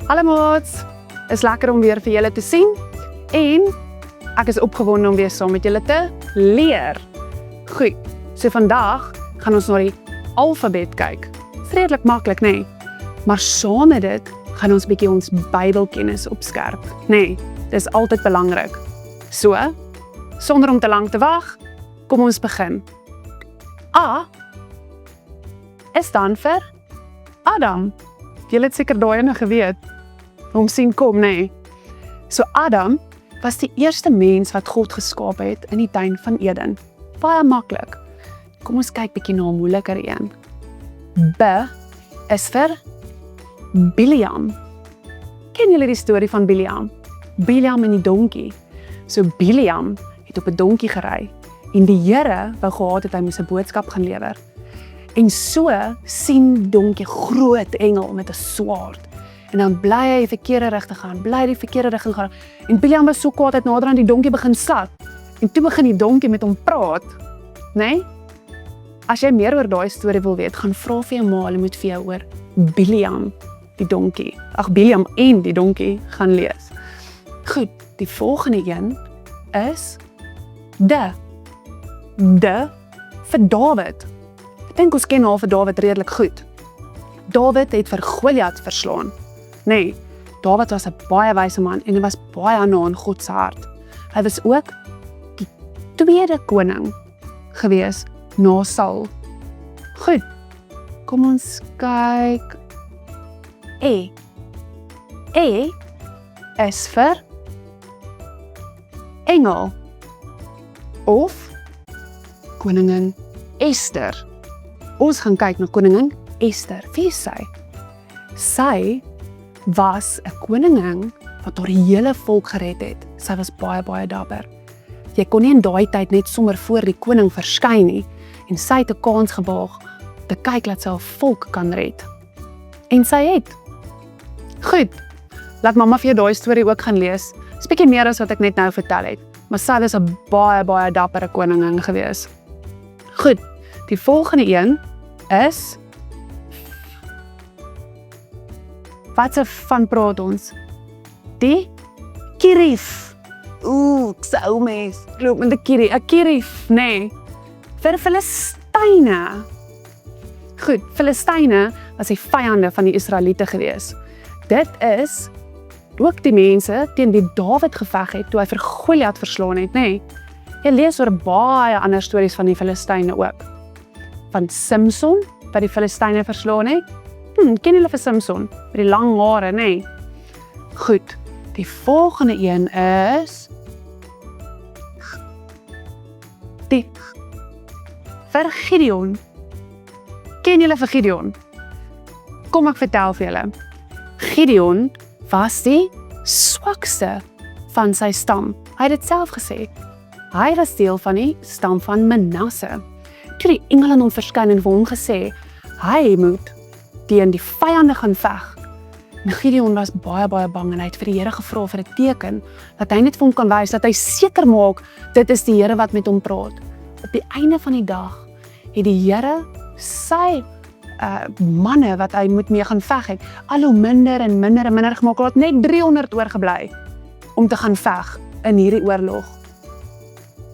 Hallo maats, is lekker om weer vir julle te sien en ek is opgewonde om weer saam met julle te leer. Goed, so vandag gaan ons na die alfabet kyk. Is redelik maklik, nee. Maar saam met dit gaan ons bietjie ons Bybelkennis opskerp. Nee, dis altyd belangrik. So, sonder om te lank te wag, kom ons begin. A is dan vir Adam. Julle het seker daai nog geweet. Hom sien kom, nee. So Adam was die eerste mens wat God geskaap het in die tuin van Eden. Baie maklik. Kom ons kyk bietjie na 'n moeiliker een. B is vir Biliam. Ken julle die storie van Biliam? Biliam en die donkie. So Biliam het op 'n donkie gery en die Here wou gehad het hy moes 'n boodskap gaan lewer. En so sien die donkie groot engel met 'n swaard. En dan bly hy die verkeerde rigting gaan, bly die verkeerde rigting gaan. En Biliam was so kwaad het nader aan die donkie begin slat. En toe begin die donkie met hom praat. Nee? As jy meer oor daai storie wil weet, gaan vra vir jou ma, hulle moet vir jou oor Biliam, die donkie. Biliam en die donkie gaan lees. Goed, die volgende een is D vir Dawid. Ek dink ons ken al vir Dawid redelik goed. Dawid het vir Goliat verslaan. Nee, Dawid was 'n baie wyse man en hy was baie na aan God se hart. Hy was ook die tweede koning gewees na Saul. Goed, kom ons kyk. E is vir engel of koningin Ester. Ons gaan kyk na koningin Ester. Wie is sy? Sy was 'n koningin wat haar hele volk gered het. Sy was baie, baie dapper. Jy kon nie in daai tyd net sommer voor die koning verskyn nie en sy het 'n kans gewaag te kyk dat sy haar volk kan red. En sy het. Goed, laat mamma vir jou daai storie ook gaan lees. Dis bietjie meer as wat ek net nou vertel het, maar sy was 'n baie, baie dappere koningin gewees. Goed, die volgende een is wat se van praat ons? Die Kirif. Ek sou mes. Loop met 'n Kirif. 'n Kirif, nee. Vir Filistyne. Goed, Filistyne was die vyande van die Israeliete gewees. Dit is ook die mense teen wie Dawid geveg het toe hy vir Goliat verslaan het, nee. Jy lees oor baie ander stories van die Filistyne ook. Van Samson, wat die Filistyne verslaan het. Ken julle vir Samson? Met die lang hare, nee. Goed, die volgende een is die vir Gideon. Ken julle vir Gideon? Kom ek vertel vir julle. Gideon was die swakste van sy stam. Hy het dit self gesê. Hy was deel van die stam van Manasse. Toe die engele aan hom verskyn en vir hom gesê, hy moet teen die vyande gaan veg. En Gideon was baie, baie bang en hy het vir die Here gevra vir 'n teken, dat hy net vir hom kan wys, dat hy seker maak, dit is die Here wat met hom praat. Op die einde van die dag, het die Here sy manne wat hy moet mee gaan veg het, al hoe minder en minder en minder gemaak, het net 300 oorgebly, om te gaan veg in hierdie oorlog.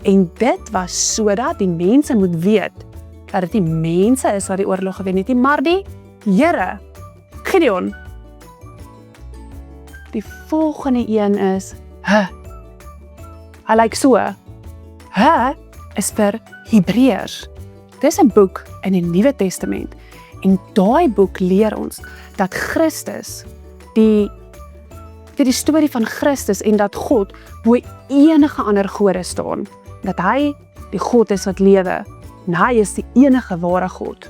En dit was sodat die mense moet weet, dat dit die mense is wat die oorlog gewen het, maar die Here, Gideon. Die volgende een is Hy lyk so. Is vir Hebreërs. Dis 'n boek in die Nuwe Testament. En daai boek leer ons dat Christus, die storie van Christus en dat God bo enige ander gode staan. Dat hy die God is wat lewe. En hy is die enige ware God.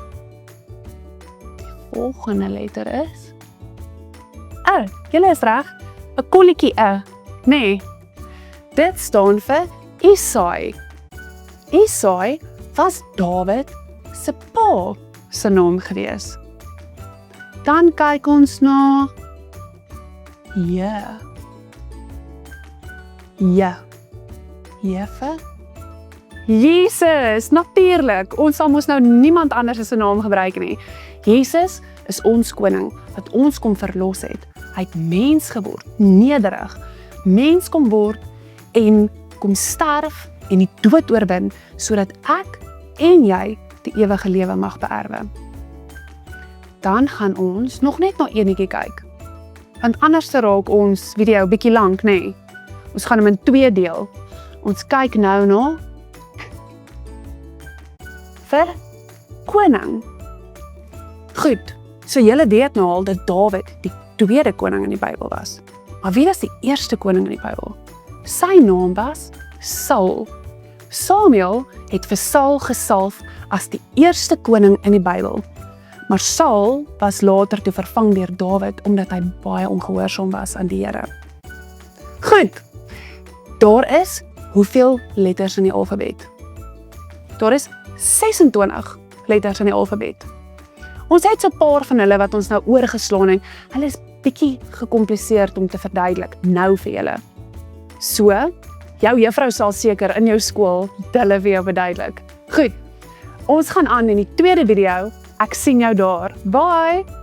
Die volgende letter is julle is reg, 'n kolletjie nee, dit staan vir Isai. Isai was Dawid se pa se naam gewees. Dan kyk ons na Jeff. Jesus, natuurlijk. Ons sal mos nou niemand anders se naam gebruik nie. Jesus is ons koning wat ons kom verlos het. hy het mens geword, nederig, mens kom word en kom sterf en die dood oorwin, sodat ek en jy die ewige lewe mag beerwe. Dan gaan ons nog net na enetjie kyk, want anders raak ons video bietjie lank, nê? Ons gaan hom in 2 deel. Ons kyk nou na vir koning. Goed, so julle weet nou al dat Dawid die tweede koning in die Bybel was. Maar wie was die eerste koning in die Bybel? Sy naam was Saul. Samuel het vir Saul gesalf as die eerste koning in die Bybel. Maar Saul was later toe vervang deur Dawid omdat hy baie ongehoorsaam was aan die Here. Goed, daar is hoeveel letters in die alfabet? Daar is 26 letters in die alfabet. Ons het so 'n paar van hulle wat ons nou oorgeslaan en hulle is bietjie gecompliseerd om te verduidelik nou vir julle. So, jou juffrou sal seker in jou skool hulle vir jou verduidelik. Goed, ons gaan aan in die tweede video. Ek sien jou daar. Bye!